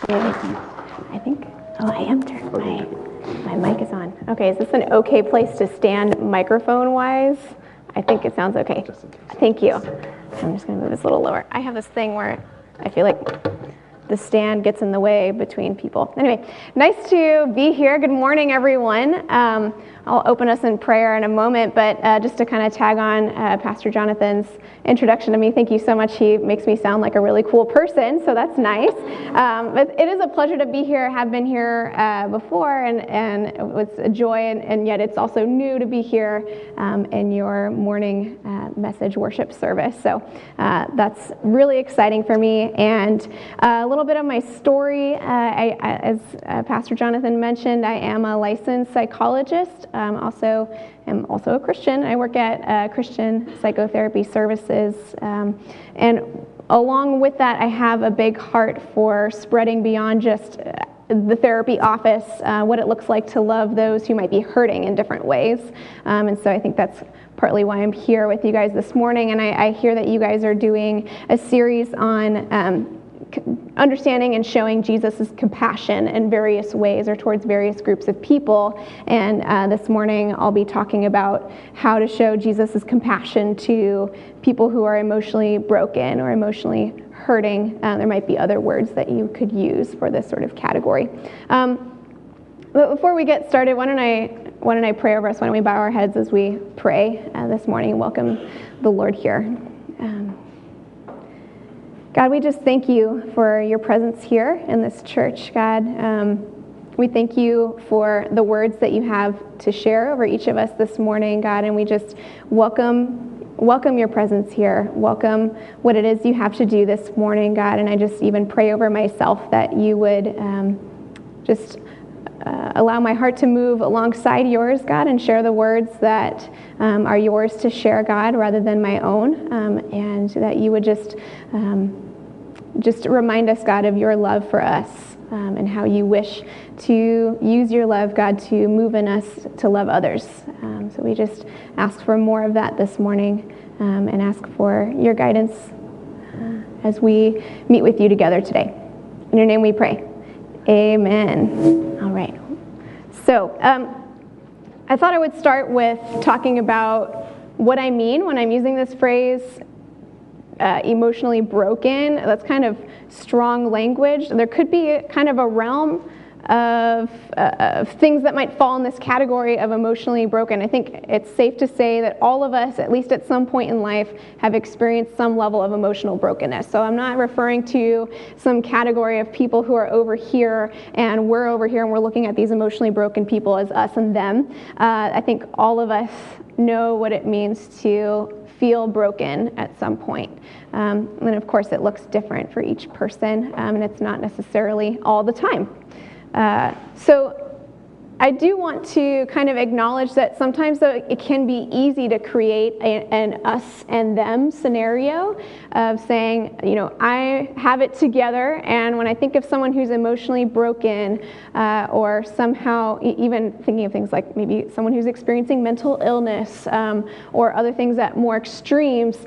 I think, I am turned. My mic is on. Okay, is this an okay place to stand microphone-wise? I think it sounds okay. Thank you. I'm just going to move this a little lower. I have this thing where I feel like the stand gets in the way between people. Anyway, nice to be here. Good morning, everyone. I'll open us in prayer in a moment, but just to kind of tag on Pastor Jonathan's introduction to me, thank you so much. He makes me sound like a really cool person, so that's nice. But it is a pleasure to be here. I have been here before, and it's a joy, and yet it's also new to be here in your morning message worship service. So that's really exciting for me. And a little bit of my story, as Pastor Jonathan mentioned, I am a licensed psychologist. I'm also a Christian. I work at Christian Psychotherapy Services, and along with that, I have a big heart for spreading beyond just the therapy office, what it looks like to love those who might be hurting in different ways. And so I think that's partly why I'm here with you guys this morning. And I hear that you guys are doing a series on understanding and showing Jesus' compassion in various ways or towards various groups of people. And this morning I'll be talking about how to show Jesus' compassion to people who are emotionally broken or emotionally hurting. There might be other words that you could use for this sort of category. But before we get started, why don't I pray over us? Why don't we bow our heads as we pray this morning and welcome the Lord here. God, we just thank you for your presence here in this church, God. We thank you for the words that you have to share over each of us this morning, God, and we just welcome your presence here. Welcome what it is you have to do this morning, God, and I just even pray over myself that you would allow my heart to move alongside yours, God, and share the words that are yours to share, God, rather than my own, and that you would just remind us, God, of your love for us and how you wish to use your love, God, to move in us to love others. So we just ask for more of that this morning and ask for your guidance as we meet with you together today. In your name we pray. Amen. All right. So I thought I would start with talking about what I mean when I'm using this phrase, emotionally broken. That's kind of strong language. There could be kind of a realm of things that might fall in this category of emotionally broken. I think it's safe to say that all of us, at least at some point in life, have experienced some level of emotional brokenness. So I'm not referring to some category of people who are over here and we're over here and we're looking at these emotionally broken people as us and them. I think all of us know what it means to feel broken at some point. And of course it looks different for each person, and it's not necessarily all the time. So I do want to kind of acknowledge that sometimes though it can be easy to create an us and them scenario of saying, I have it together, and when I think of someone who's emotionally broken or somehow even thinking of things like maybe someone who's experiencing mental illness or other things at more extremes,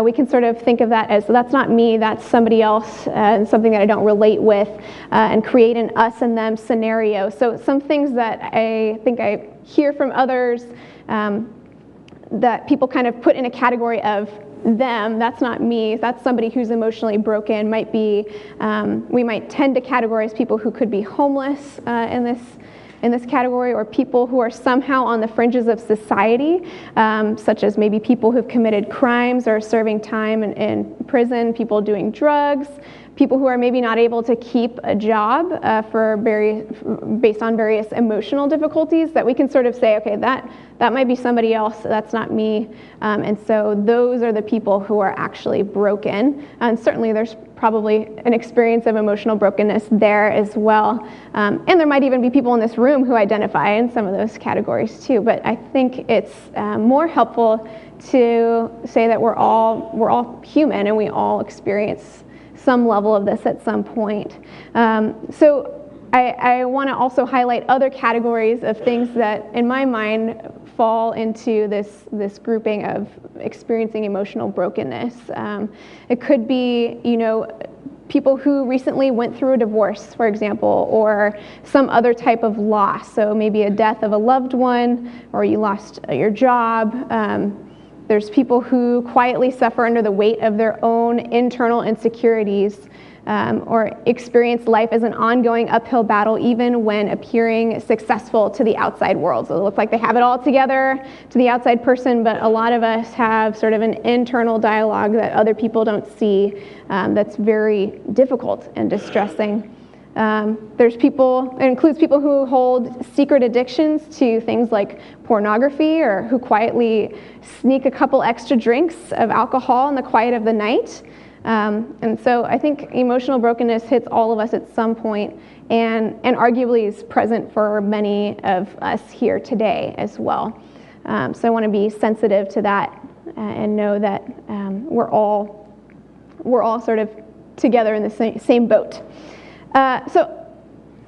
we can sort of think of that as, that's not me, that's somebody else, and something that I don't relate with, and create an us and them scenario. So some things that I think I hear from others that people kind of put in a category of them, that's not me, that's somebody who's emotionally broken, might be, we might tend to categorize people who could be homeless in this category, or people who are somehow on the fringes of society, such as maybe people who've committed crimes or serving time in prison, people doing drugs, people who are maybe not able to keep a job based on various emotional difficulties, that we can sort of say, okay, that might be somebody else, that's not me. And so those are the people who are actually broken. And certainly there's probably an experience of emotional brokenness there as well. And there might even be people in this room who identify in some of those categories too. But I think it's more helpful to say that we're all human and we all experience some level of this at some point. So I want to also highlight other categories of things that, in my mind, fall into this grouping of experiencing emotional brokenness. It could be, people who recently went through a divorce, for example, or some other type of loss. So maybe a death of a loved one, or you lost your job. There's people who quietly suffer under the weight of their own internal insecurities, or experience life as an ongoing uphill battle even when appearing successful to the outside world. So they look like they have it all together to the outside person, but a lot of us have sort of an internal dialogue that other people don't see, that's very difficult and distressing. There's people, it includes people who hold secret addictions to things like pornography, or who quietly sneak a couple extra drinks of alcohol in the quiet of the night. And so I think emotional brokenness hits all of us at some point, and arguably is present for many of us here today as well. So I want to be sensitive to that, and know that we're all sort of together in the same boat. So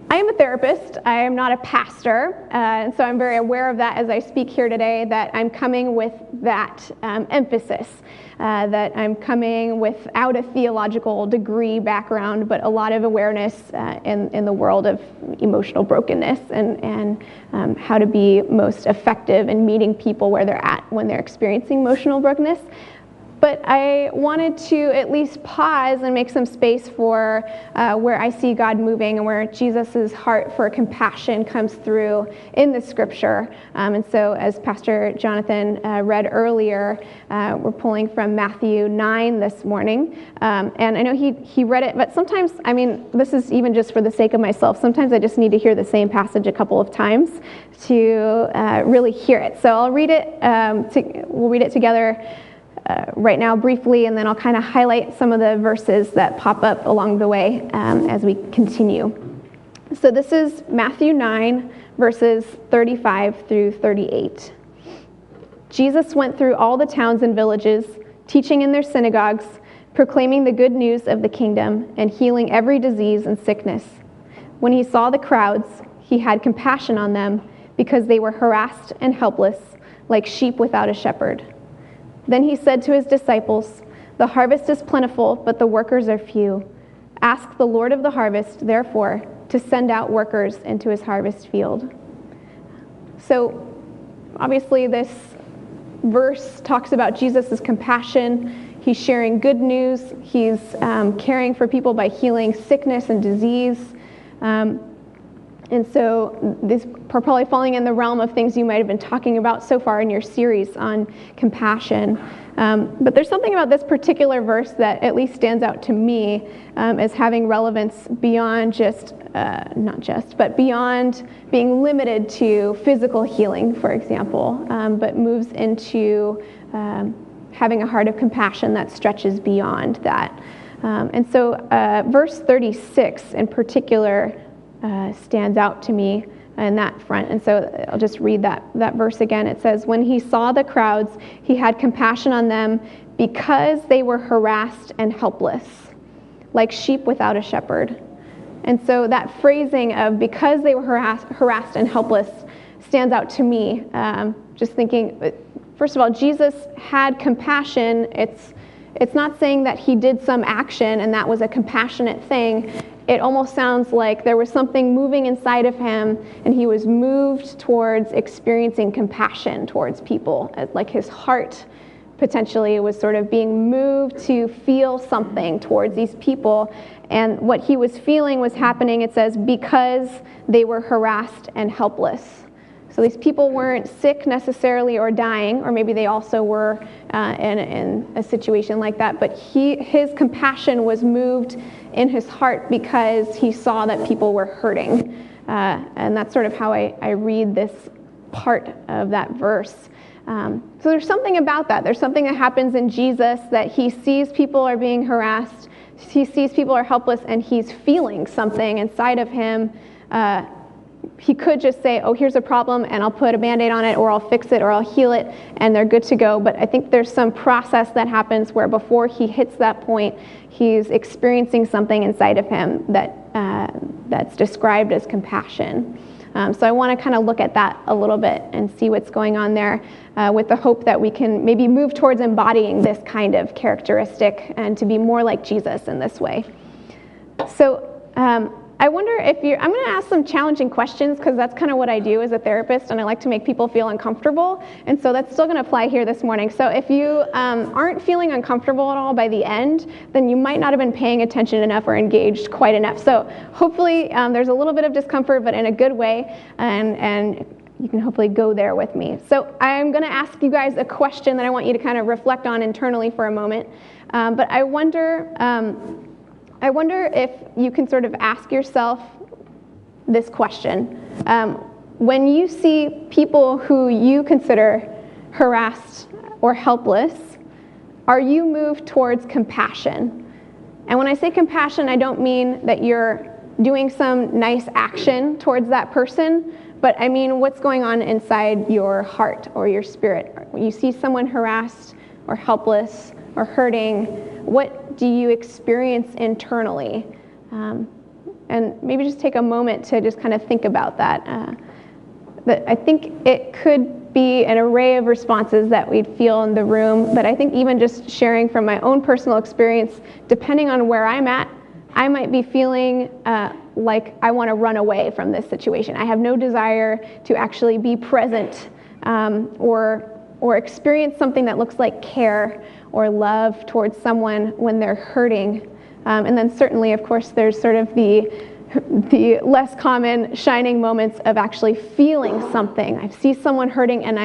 I am a therapist. I am not a pastor, and so I'm very aware of that as I speak here today, that I'm coming with that emphasis, that I'm coming without a theological degree background, but a lot of awareness in the world of emotional brokenness, and how to be most effective in meeting people where they're at when they're experiencing emotional brokenness. But I wanted to at least pause and make some space for where I see God moving, and where Jesus' heart for compassion comes through in the scripture. And so as Pastor Jonathan read earlier, we're pulling from Matthew 9 this morning. And I know he read it, but sometimes, I mean, this is even just for the sake of myself, sometimes I just need to hear the same passage a couple of times to really hear it. So I'll read it, we'll read it together right now briefly, and then I'll kind of highlight some of the verses that pop up along the way as we continue. So this is Matthew 9, verses 35 through 38. Jesus went through all the towns and villages, teaching in their synagogues, proclaiming the good news of the kingdom, and healing every disease and sickness. When he saw the crowds, he had compassion on them, because they were harassed and helpless, like sheep without a shepherd. Then he said to his disciples, "The harvest is plentiful, but the workers are few. Ask the Lord of the harvest, therefore, to send out workers into his harvest field." So, obviously, this verse talks about Jesus' compassion. He's sharing good news. He's caring for people by healing sickness and disease. And so these are probably falling in the realm of things you might have been talking about so far in your series on compassion. But there's something about this particular verse that at least stands out to me as having relevance beyond but beyond being limited to physical healing, for example, but moves into having a heart of compassion that stretches beyond that. And so verse 36 in particular stands out to me in that front. And so I'll just read that verse again. It says, "When he saw the crowds, he had compassion on them, because they were harassed and helpless, like sheep without a shepherd." And so that phrasing of "because they were harassed and helpless" stands out to me. Just thinking, first of all, Jesus had compassion. It's not saying that he did some action and that was a compassionate thing. It almost sounds like there was something moving inside of him, and he was moved towards experiencing compassion towards people. Like his heart potentially was sort of being moved to feel something towards these people. And what he was feeling was happening, it says, because they were harassed and helpless. So these people weren't sick necessarily or dying, or maybe they also were in a situation like that, but his compassion was moved in his heart because he saw that people were hurting. And that's sort of how I read this part of that verse. So there's something about that. There's something that happens in Jesus, that he sees people are being harassed, he sees people are helpless, and he's feeling something inside of him. He could just say, "Oh, here's a problem, and I'll put a Band-Aid on it, or I'll fix it, or I'll heal it," and they're good to go. But I think there's some process that happens where before he hits that point, he's experiencing something inside of him that's described as compassion. So I want to kind of look at that a little bit and see what's going on there, with the hope that we can maybe move towards embodying this kind of characteristic and to be more like Jesus in this way. So I wonder if I'm going to ask some challenging questions because that's kind of what I do as a therapist, and I like to make people feel uncomfortable. And so that's still going to apply here this morning. So if you aren't feeling uncomfortable at all by the end, then you might not have been paying attention enough or engaged quite enough. So hopefully there's a little bit of discomfort, but in a good way, and you can hopefully go there with me. So I'm going to ask you guys a question that I want you to kind of reflect on internally for a moment. But I wonder if you can sort of ask yourself this question. When you see people who you consider harassed or helpless, are you moved towards compassion? And when I say compassion, I don't mean that you're doing some nice action towards that person, but I mean what's going on inside your heart or your spirit. When you see someone harassed or helpless or hurting, what do you experience internally? And maybe just take a moment to just kind of think about that. But I think it could be an array of responses that we'd feel in the room, but I think even just sharing from my own personal experience, depending on where I'm at, I might be feeling like I want to run away from this situation. I have no desire to actually be present or experience something that looks like care or love towards someone when they're hurting. And then certainly, of course, there's sort of the less common shining moments of actually feeling something. I see someone hurting and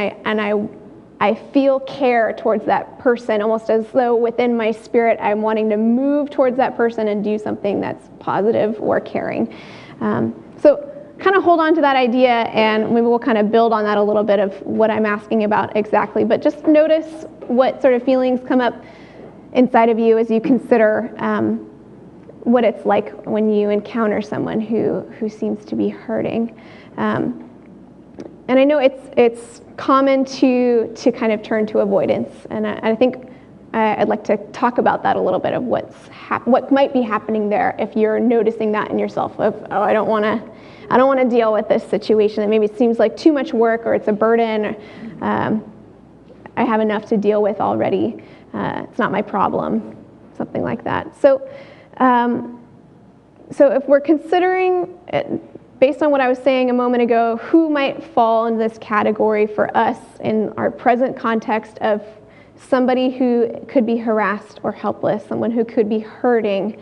I feel care towards that person, almost as though within my spirit I'm wanting to move towards that person and do something that's positive or caring. So kind of hold on to that idea, and maybe we'll kind of build on that a little bit of what I'm asking about exactly. But just notice what sort of feelings come up inside of you as you consider what it's like when you encounter someone who seems to be hurting. And I know it's common to kind of turn to avoidance, and I think I'd like to talk about that a little bit of what might be happening there if you're noticing that in yourself. Of I don't want to deal with this situation. That maybe it seems like too much work, or it's a burden. Or, I have enough to deal with already. It's not my problem, something like that. So if we're considering, based on what I was saying a moment ago, who might fall in this category for us in our present context of somebody who could be harassed or helpless, someone who could be hurting,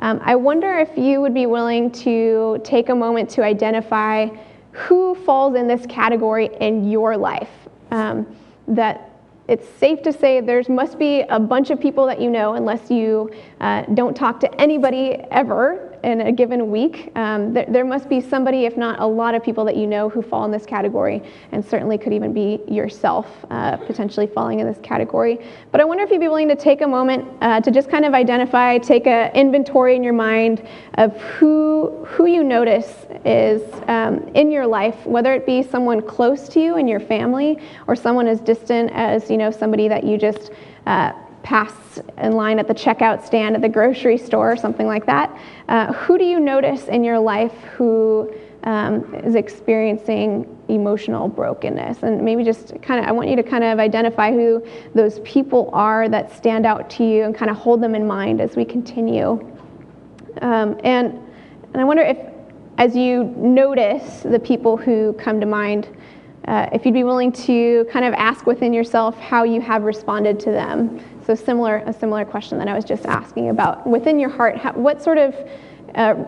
I wonder if you would be willing to take a moment to identify who falls in this category in your life. That it's safe to say there must be a bunch of people that you know, unless you don't talk to anybody ever in a given week. There must be somebody, if not a lot of people that you know who fall in this category, and certainly could even be yourself potentially falling in this category. But I wonder if you'd be willing to take a moment to just kind of identify, take an inventory in your mind of who you notice is in your life, whether it be someone close to you in your family or someone as distant as somebody that you just pass in line at the checkout stand at the grocery store or something like that. Who do you notice in your life who is experiencing emotional brokenness? And maybe just I want you to kind of identify who those people are that stand out to you and kind of hold them in mind as we continue. And I wonder if, as you notice the people who come to mind, if you'd be willing to kind of ask within yourself how you have responded to them. So a similar question that I was just asking about. Within your heart, what sort of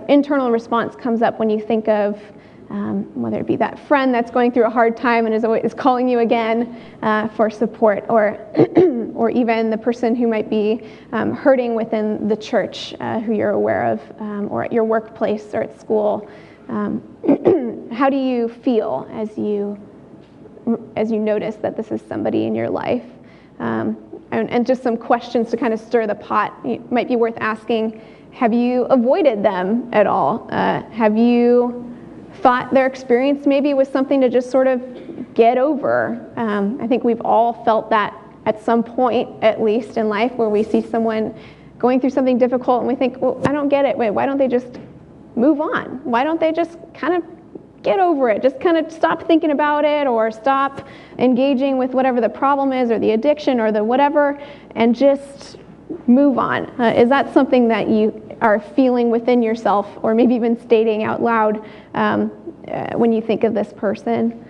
internal response comes up when you think of whether it be that friend that's going through a hard time and is calling you again for support, or or even the person who might be hurting within the church who you're aware of, or at your workplace or at school. How do you feel as you notice that this is somebody in your life? And just some questions to kind of stir the pot. It might be worth asking, have you avoided them at all? Have you thought their experience maybe was something to just sort of get over? I think we've all felt that at some point, at least in life, where we see someone going through something difficult and we think, well, I don't get it. Wait, why don't they just move on? Why don't they just kind of get over it? Just kind of stop thinking about it, or stop engaging with whatever the problem is, or the addiction, or the whatever, and just move on. Is that something that you are feeling within yourself, or maybe even stating out loud when you think of this person.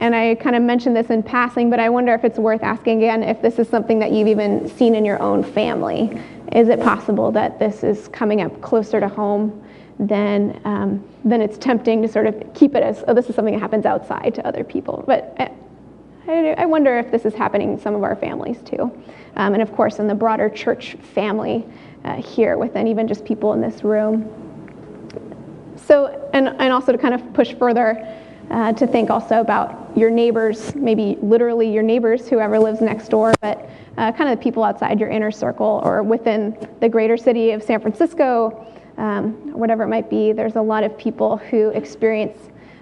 And I kind of mentioned this in passing, but I wonder if it's worth asking again if this is something that you've even seen in your own family. Is it possible that this is coming up closer to home than it's tempting to sort of keep it as, oh, this is something that happens outside to other people? But I wonder if this is happening in some of our families too. And of course, in the broader church family here, within even just people in this room. So, and also to kind of push further, to think also about your neighbors, maybe literally your neighbors, whoever lives next door, but kind of the people outside your inner circle or within the greater city of San Francisco, whatever it might be. There's a lot of people who experience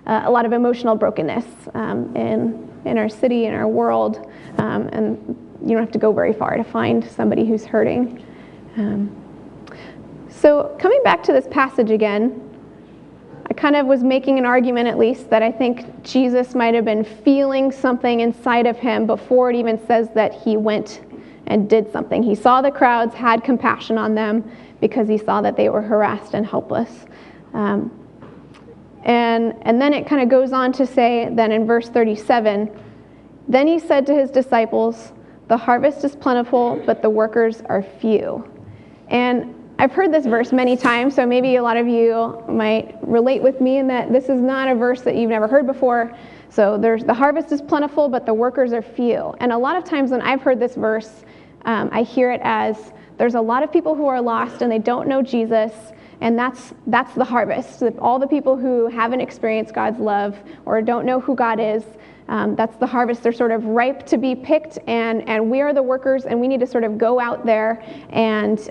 a lot of emotional brokenness in our city, in our world, and you don't have to go very far to find somebody who's hurting. So coming back to this passage again, I kind of was making an argument, at least, that I think Jesus might have been feeling something inside of him before it even says that he went and did something. He saw the crowds, had compassion on them because he saw that they were harassed and helpless. And then it kind of goes on to say, then in verse 37, then he said to his disciples, "The harvest is plentiful, but the workers are few." And I've heard this verse many times, so maybe a lot of you might relate with me in that this is not a verse that you've never heard before. So there's the harvest is plentiful, but the workers are few. And a lot of times when I've heard this verse, I hear it as there's a lot of people who are lost and they don't know Jesus, and that's the harvest. All the people who haven't experienced God's love or don't know who God is, that's the harvest. They're sort of ripe to be picked, and we are the workers, and we need to sort of go out there and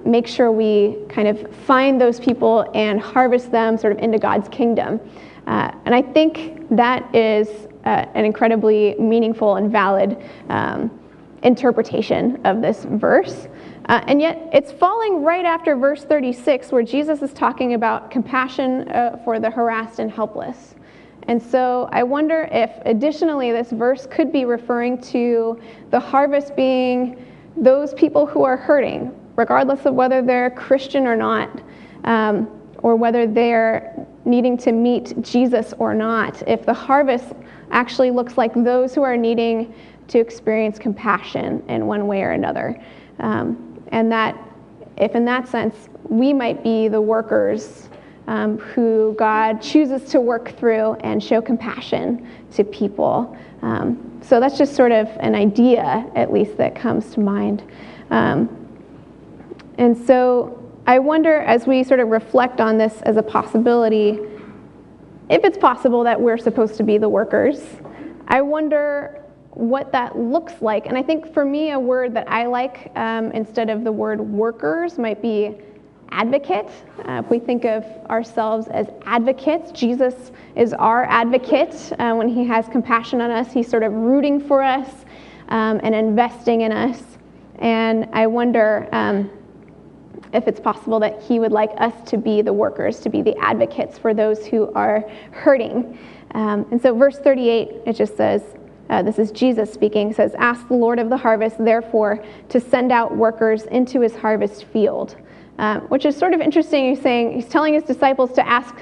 make sure we kind of find those people and harvest them sort of into God's kingdom. And I think that is an incredibly meaningful and valid interpretation of this verse. And yet it's falling right after verse 36, where Jesus is talking about compassion for the harassed and helpless. And so I wonder if additionally this verse could be referring to the harvest being those people who are hurting, regardless of whether they're Christian or not, or whether they're needing to meet Jesus or not. If the harvest actually looks like those who are needing to experience compassion in one way or another. And that if in that sense we might be the workers who God chooses to work through and show compassion to people. So that's just sort of an idea, at least, that comes to mind. And so I wonder, as we sort of reflect on this as a possibility, if it's possible that we're supposed to be the workers, I wonder what that looks like. And I think for me, a word that I like instead of the word workers might be advocate. If we think of ourselves as advocates, Jesus is our advocate. When he has compassion on us, he's sort of rooting for us and investing in us. And I wonder if it's possible that he would like us to be the workers, to be the advocates for those who are hurting. And so verse 38, it just says, this is Jesus speaking, says, "Ask the Lord of the harvest, therefore, to send out workers into his harvest field." Which is sort of interesting. He's telling his disciples to ask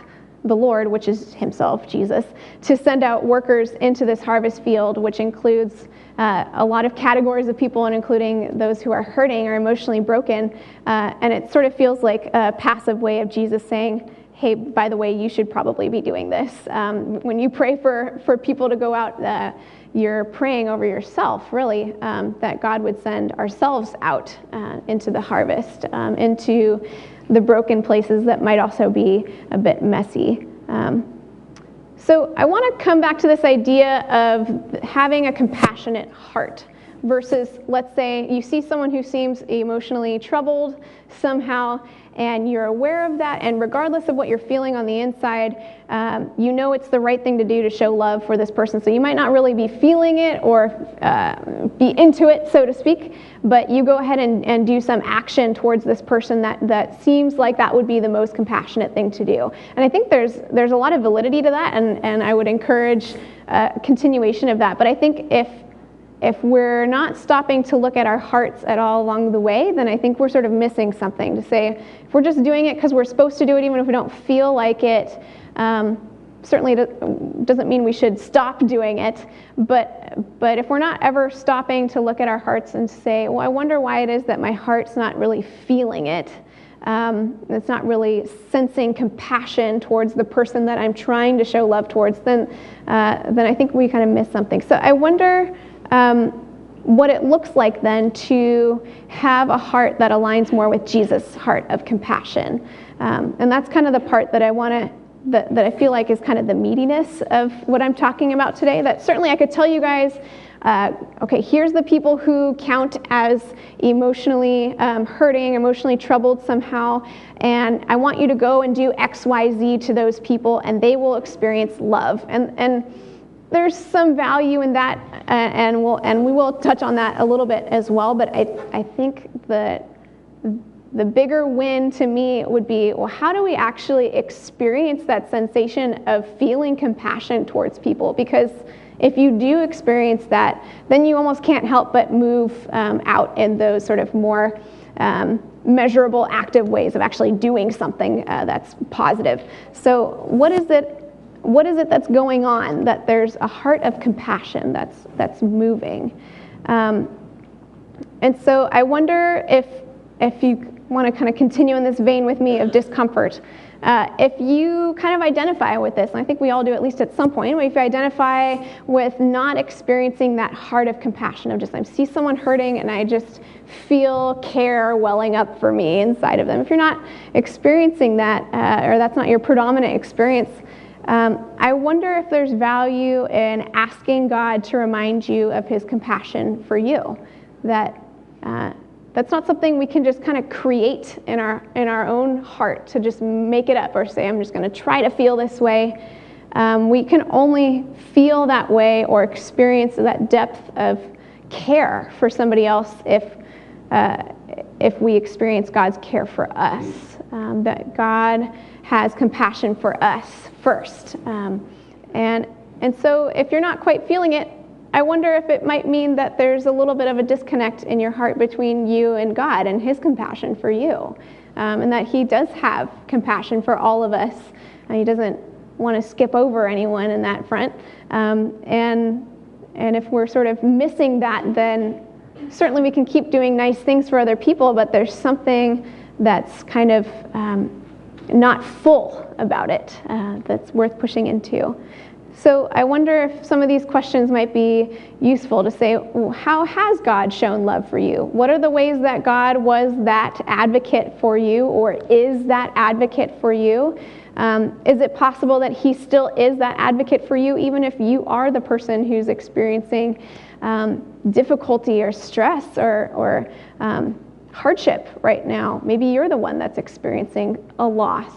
the Lord, which is himself, Jesus, to send out workers into this harvest field, which includes a lot of categories of people, and including those who are hurting or emotionally broken. And it sort of feels like a passive way of Jesus saying, hey, by the way, you should probably be doing this. When you pray for people to go out, you're praying over yourself, really, that God would send ourselves out into the harvest, into the broken places that might also be a bit messy. So I want to come back to this idea of having a compassionate heart versus, let's say, you see someone who seems emotionally troubled somehow, and you're aware of that, and regardless of what you're feeling on the inside, you know it's the right thing to do to show love for this person. So you might not really be feeling it or be into it, so to speak, but you go ahead and do some action towards this person that seems like that would be the most compassionate thing to do. And I think there's a lot of validity to that, and I would encourage continuation of that. But I think if if we're not stopping to look at our hearts at all along the way, then I think we're sort of missing something. To say, if we're just doing it because we're supposed to do it, even if we don't feel like it, certainly doesn't mean we should stop doing it. But if we're not ever stopping to look at our hearts and say, well, I wonder why it is that my heart's not really feeling it, it's not really sensing compassion towards the person that I'm trying to show love towards, then I think we kind of miss something. So I wonder what it looks like then to have a heart that aligns more with Jesus' heart of compassion. And that's kind of the part that that I feel like is kind of the meatiness of what I'm talking about today. That certainly I could tell you guys, okay, here's the people who count as emotionally hurting, emotionally troubled somehow, and I want you to go and do X, Y, Z to those people, and they will experience love. And there's some value in that, and we will touch on that a little bit as well. But I think that the bigger win to me would be, well, how do we actually experience that sensation of feeling compassion towards people? Because if you do experience that, then you almost can't help but move out in those sort of more measurable, active ways of actually doing something that's positive. So what is it that's going on, that there's a heart of compassion that's moving? And so I wonder if you want to kind of continue in this vein with me of discomfort, if you kind of identify with this, and I think we all do at least at some point, if you identify with not experiencing that heart of compassion of just, I see someone hurting and I just feel care welling up for me inside of them. If you're not experiencing that, or that's not your predominant experience, I wonder if there's value in asking God to remind you of his compassion for you. That's not something we can just kind of create in our own heart to just make it up or say, I'm just going to try to feel this way. We can only feel that way or experience that depth of care for somebody else if we experience God's care for us, that God has compassion for us first. And so if you're not quite feeling it, I wonder if it might mean that there's a little bit of a disconnect in your heart between you and God and his compassion for you, and that he does have compassion for all of us. He doesn't want to skip over anyone in that front. And if we're sort of missing that, then certainly we can keep doing nice things for other people, but there's something that's kind of not full about it that's worth pushing into. So I wonder if some of these questions might be useful to say, well, how has God shown love for you? What are the ways that God was that advocate for you, or is that advocate for you? Is it possible that he still is that advocate for you, even if you are the person who's experiencing difficulty or stress or hardship right now? Maybe you're the one that's experiencing a loss.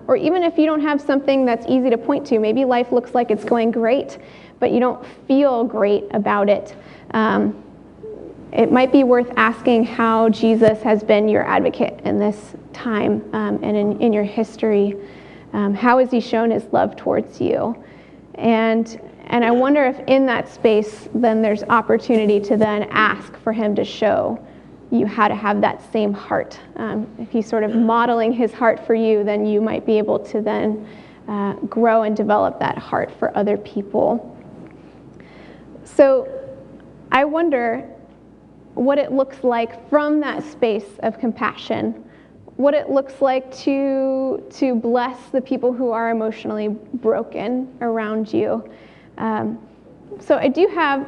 Or even if you don't have something that's easy to point to, maybe life looks like it's going great, but you don't feel great about it. It might be worth asking how Jesus has been your advocate in this time and in your history. How has he shown his love towards you? And I wonder if in that space, then there's opportunity to then ask for him to show you how to have that same heart. If he's sort of modeling his heart for you, then you might be able to then grow and develop that heart for other people. So I wonder what it looks like from that space of compassion, what it looks like to bless the people who are emotionally broken around you. So I do have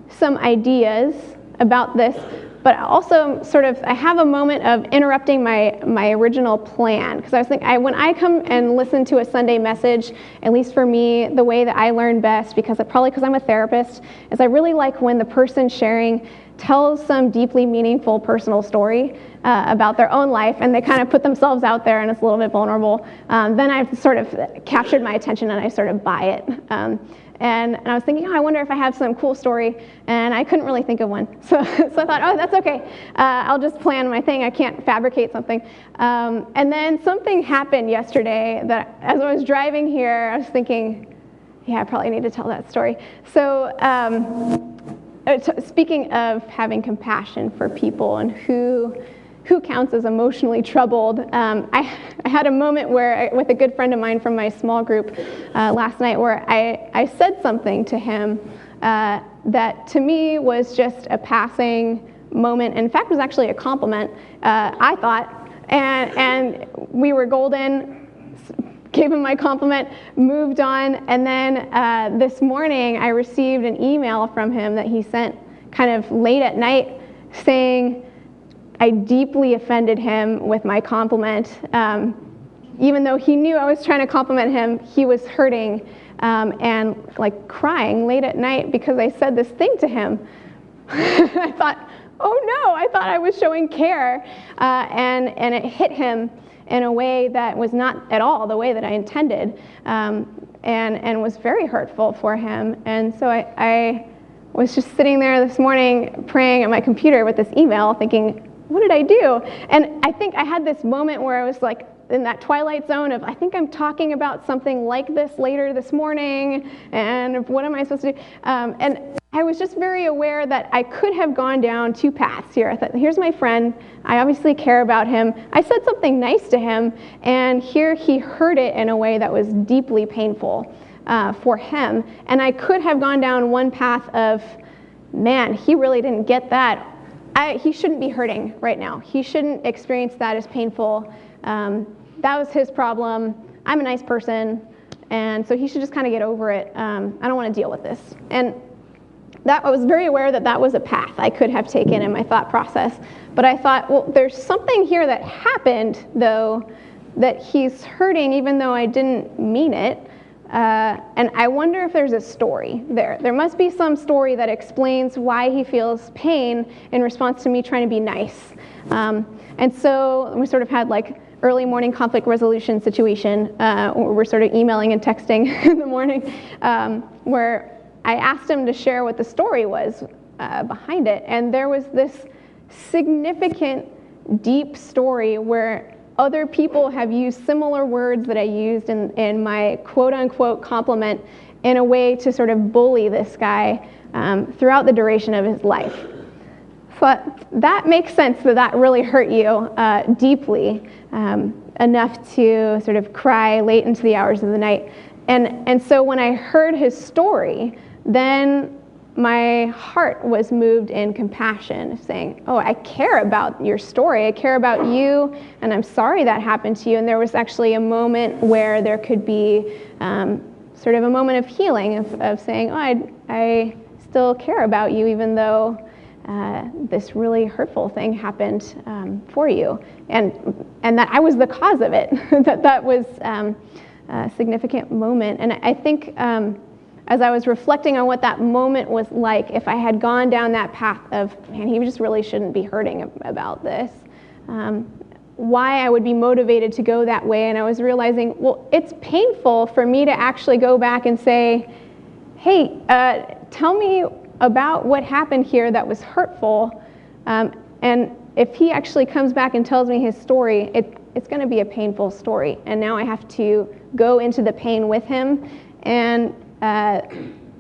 some ideas about this, but also I have a moment of interrupting my original plan, because I was thinking, when I come and listen to a Sunday message, at least for me, the way that I learn best, because I'm a therapist, is I really like when the person sharing tells some deeply meaningful personal story about their own life, and they kind of put themselves out there, and it's a little bit vulnerable. Then I've sort of captured my attention, and I sort of buy it. And I was thinking, I wonder if I have some cool story, and I couldn't really think of one. So I thought, that's okay. I'll just plan my thing. I can't fabricate something. And then something happened yesterday that as I was driving here, I was thinking, yeah, I probably need to tell that story. So speaking of having compassion for people and who counts as emotionally troubled, I had a moment where, with a good friend of mine from my small group last night, where I said something to him that to me was just a passing moment. In fact, it was actually a compliment, I thought. And we were golden, gave him my compliment, moved on, and then this morning I received an email from him that he sent kind of late at night saying I deeply offended him with my compliment. Even though he knew I was trying to compliment him, he was hurting and like crying late at night because I said this thing to him. I thought, oh no, I thought I was showing care, and it hit him in a way that was not at all the way that I intended, and was very hurtful for him. And so I was just sitting there this morning praying at my computer with this email thinking, what did I do? And I think I had this moment where I was like in that twilight zone of, I think I'm talking about something like this later this morning, and what am I supposed to do? And I was just very aware that I could have gone down two paths here. I thought, here's my friend, I obviously care about him. I said something nice to him, and here he heard it in a way that was deeply painful for him. And I could have gone down one path of, man, he really didn't get that. He shouldn't be hurting right now. He shouldn't experience that as painful. That was his problem. I'm a nice person, and so he should just kind of get over it. I don't want to deal with this. And I was very aware that that was a path I could have taken in my thought process. But I thought, well, there's something here that happened, though, that he's hurting even though I didn't mean it. And I wonder if there's a story there. There must be some story that explains why he feels pain in response to me trying to be nice. And so we sort of had like early morning conflict resolution situation where we're sort of emailing and texting in the morning, where I asked him to share what the story was behind it. And there was this significant, deep story where other people have used similar words that I used in my quote-unquote compliment in a way to sort of bully this guy throughout the duration of his life. So that makes sense that really hurt you deeply, enough to sort of cry late into the hours of the night. And so when I heard his story, then my heart was moved in compassion, saying, oh, I care about your story. I care about you, and I'm sorry that happened to you. And there was actually a moment where there could be sort of a moment of healing, of saying, oh, I still care about you, even though this really hurtful thing happened for you. And that I was the cause of it, that was a significant moment. And I think as I was reflecting on what that moment was like, if I had gone down that path of, man, he just really shouldn't be hurting about this, why I would be motivated to go that way. And I was realizing, well, it's painful for me to actually go back and say, hey, tell me about what happened here that was hurtful. And if he actually comes back and tells me his story, it's going to be a painful story. And now I have to go into the pain with him. And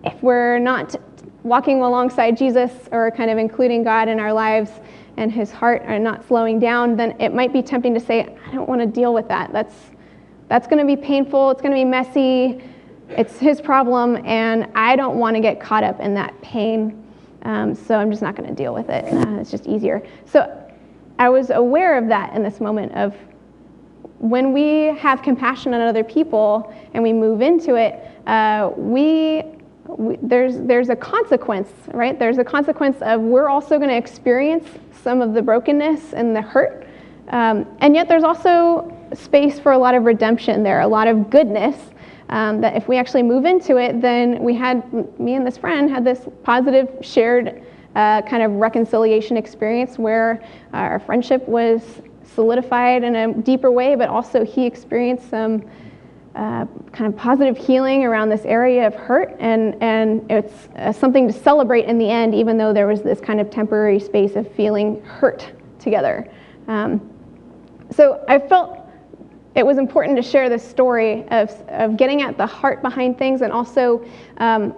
if we're not walking alongside Jesus or kind of including God in our lives and his heart are not slowing down, then it might be tempting to say, I don't want to deal with that. That's going to be painful. It's going to be messy. It's his problem, and I don't want to get caught up in that pain. So I'm just not going to deal with it. It's just easier. So I was aware of that in this moment of when we have compassion on other people and we move into it, there's a consequence, right? There's a consequence of we're also going to experience some of the brokenness and the hurt, and yet there's also space for a lot of redemption there, a lot of goodness, that if we actually move into it, then me and this friend had this positive shared kind of reconciliation experience where our friendship was solidified in a deeper way, but also he experienced some kind of positive healing around this area of hurt, and it's something to celebrate in the end, even though there was this kind of temporary space of feeling hurt together. So I felt it was important to share this story of getting at the heart behind things, and also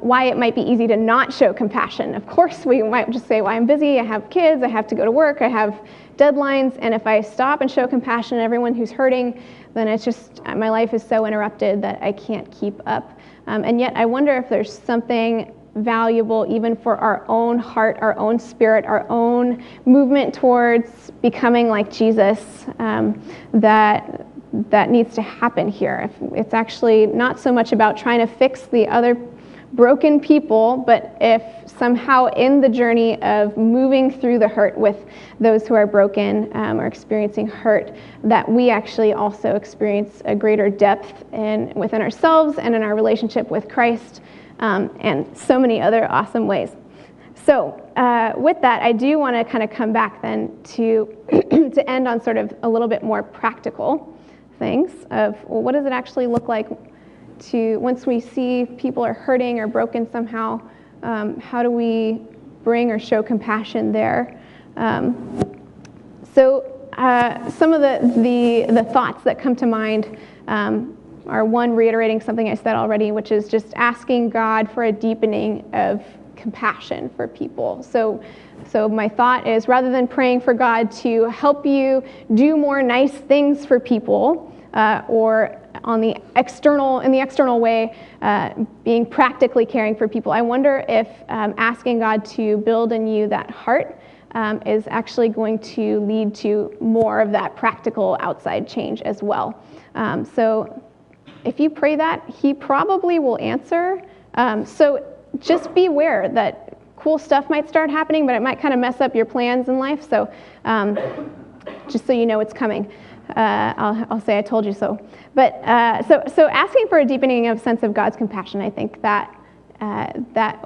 why it might be easy to not show compassion. Of course, we might just say, well, I'm busy, I have kids, I have to go to work, I have deadlines, and if I stop and show compassion to everyone who's hurting, then it's just, my life is so interrupted that I can't keep up. And yet I wonder if there's something valuable even for our own heart, our own spirit, our own movement towards becoming like Jesus, that needs to happen here. It's actually not so much about trying to fix the other broken people, but if somehow in the journey of moving through the hurt with those who are broken or experiencing hurt, that we actually also experience a greater depth within ourselves and in our relationship with Christ, and so many other awesome ways. So with that, I do want to kind of come back then to to end on sort of a little bit more practical things of, well, what does it actually look like to, once we see people are hurting or broken somehow, how do we bring or show compassion there? So some of the thoughts that come to mind are, one, reiterating something I said already, which is just asking God for a deepening of compassion for people. So my thought is, rather than praying for God to help you do more nice things for people, or in the external way, being practically caring for people, I wonder if asking God to build in you that heart is actually going to lead to more of that practical outside change as well. So if you pray that, He probably will answer. So just be aware that cool stuff might start happening, but it might kind of mess up your plans in life. So just so you know it's coming. I'll say I told you so. But so asking for a deepening of sense of God's compassion, I think that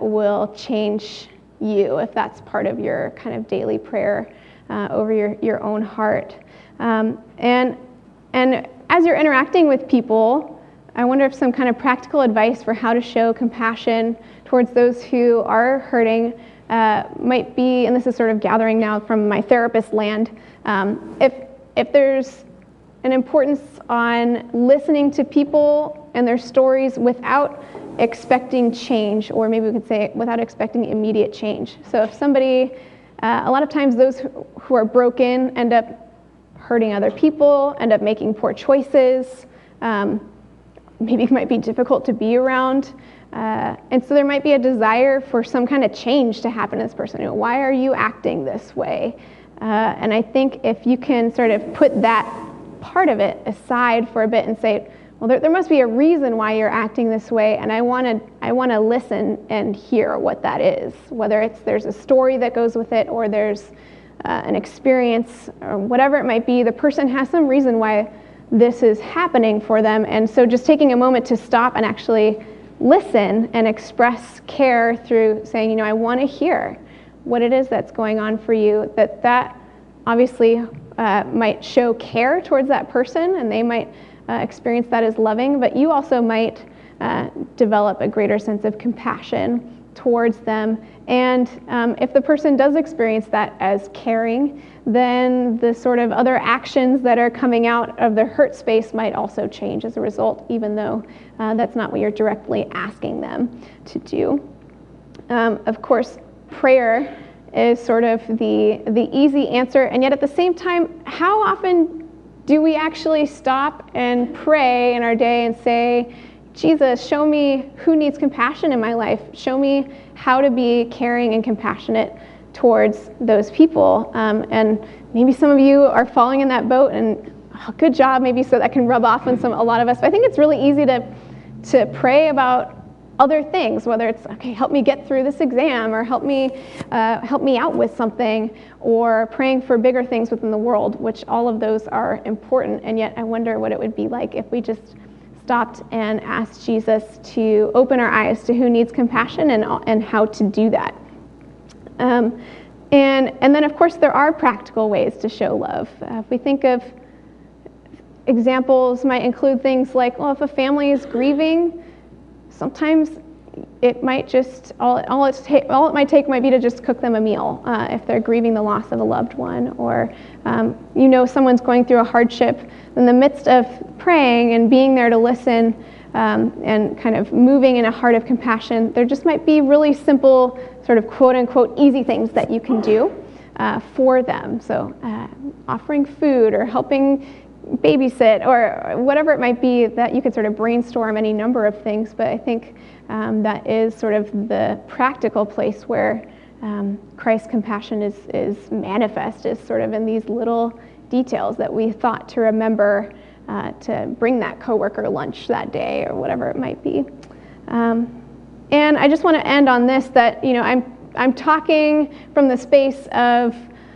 will change you if that's part of your kind of daily prayer over your own heart. And as you're interacting with people, I wonder if some kind of practical advice for how to show compassion towards those who are hurting might be, and this is sort of gathering now from my therapist land, if there's an importance on listening to people and their stories without expecting change, or maybe we could say without expecting immediate change. So if somebody, a lot of times those who are broken end up hurting other people, end up making poor choices, maybe it might be difficult to be around. And so there might be a desire for some kind of change to happen in this person. Why are you acting this way? And I think if you can sort of put that part of it aside for a bit and say, well, there must be a reason why you're acting this way, and I want to listen and hear what that is. Whether there's a story that goes with it, or there's an experience, or whatever it might be, the person has some reason why this is happening for them. And so just taking a moment to stop and actually listen and express care through saying, I want to hear what it is that's going on for you, that obviously might show care towards that person, and they might experience that as loving, but you also might develop a greater sense of compassion towards them. And if the person does experience that as caring, then the sort of other actions that are coming out of the hurt space might also change as a result, even though that's not what you're directly asking them to do. Of course, prayer is sort of the easy answer, and yet at the same time, how often do we actually stop and pray in our day and say, Jesus, show me who needs compassion in my life. Show me how to be caring and compassionate towards those people. And maybe some of you are falling in that boat, and good job, maybe, so that can rub off on a lot of us. But I think it's really easy to pray about other things, whether it's, okay, help me get through this exam, or help me out with something, or praying for bigger things within the world, which all of those are important. And yet I wonder what it would be like if we just stopped and asked Jesus to open our eyes to who needs compassion and how to do that. And then, of course, there are practical ways to show love. If we think of examples, might include things like, well, if a family is grieving, sometimes it might just, all it might take might be to just cook them a meal if they're grieving the loss of a loved one, or someone's going through a hardship. In the midst of praying and being there to listen and kind of moving in a heart of compassion, there just might be really simple, sort of quote-unquote easy things that you can do for them. So offering food or helping babysit or whatever it might be, that you could sort of brainstorm any number of things. But I think that is sort of the practical place where Christ's compassion is manifest, is sort of in these little details that we thought to remember to bring that coworker lunch that day or whatever it might be. And I just want to end on this, that I'm talking from the space of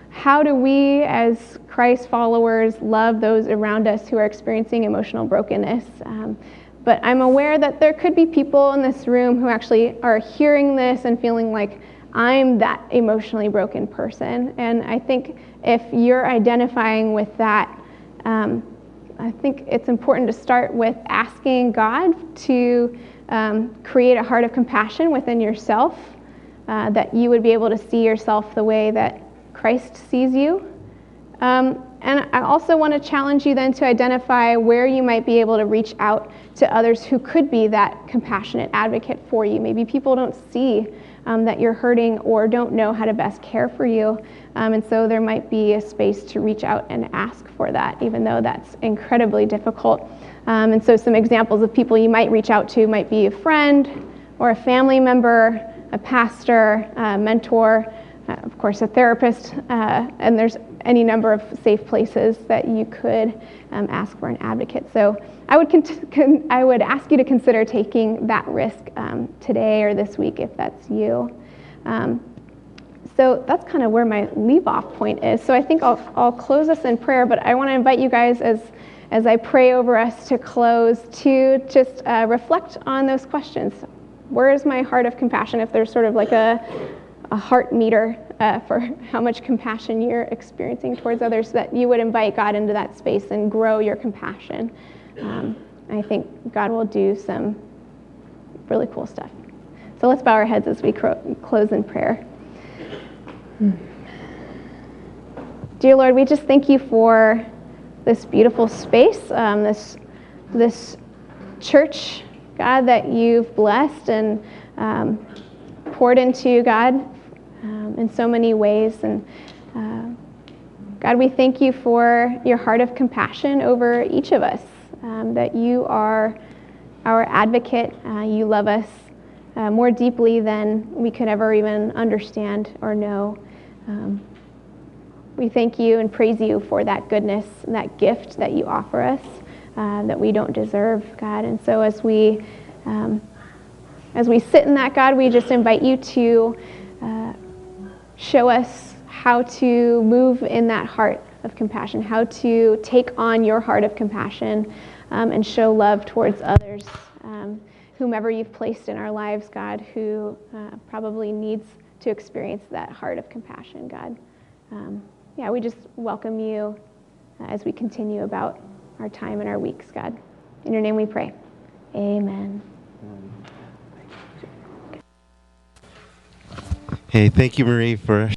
how do we as Christ followers love those around us who are experiencing emotional brokenness. But I'm aware that there could be people in this room who actually are hearing this and feeling like, I'm that emotionally broken person. And I think if you're identifying with that, I think it's important to start with asking God to create a heart of compassion within yourself, that you would be able to see yourself the way that Christ sees you. And I also want to challenge you then to identify where you might be able to reach out to others who could be that compassionate advocate for you. Maybe people don't see that you're hurting or don't know how to best care for you. And so there might be a space to reach out and ask for that, even though that's incredibly difficult. And so some examples of people you might reach out to might be a friend or a family member, a pastor, a mentor, of course a therapist, and there's any number of safe places that you could ask for an advocate. So I would ask you to consider taking that risk today or this week if that's you. So that's kind of where my leave-off point is. So I think I'll close us in prayer, but I want to invite you guys as I pray over us to close to just reflect on those questions. Where is my heart of compassion? If there's sort of like a heart meter for how much compassion you're experiencing towards others, that you would invite God into that space and grow your compassion. I think God will do some really cool stuff. So let's bow our heads as we close in prayer. Dear Lord, we just thank you for this beautiful space, this church, God, that you've blessed and poured into, God, in so many ways. And God, we thank you for your heart of compassion over each of us, that you are our advocate. You love us more deeply than we could ever even understand or know. We thank you and praise you for that goodness and that gift that you offer us that we don't deserve, God. And so as we sit in that, God, we just invite you to show us how to move in that heart of compassion, how to take on your heart of compassion and show love towards others, whomever you've placed in our lives, God, who probably needs to experience that heart of compassion, God. We just welcome you as we continue about our time and our weeks, God. In your name we pray. Amen. Hey, thank you, Marie, for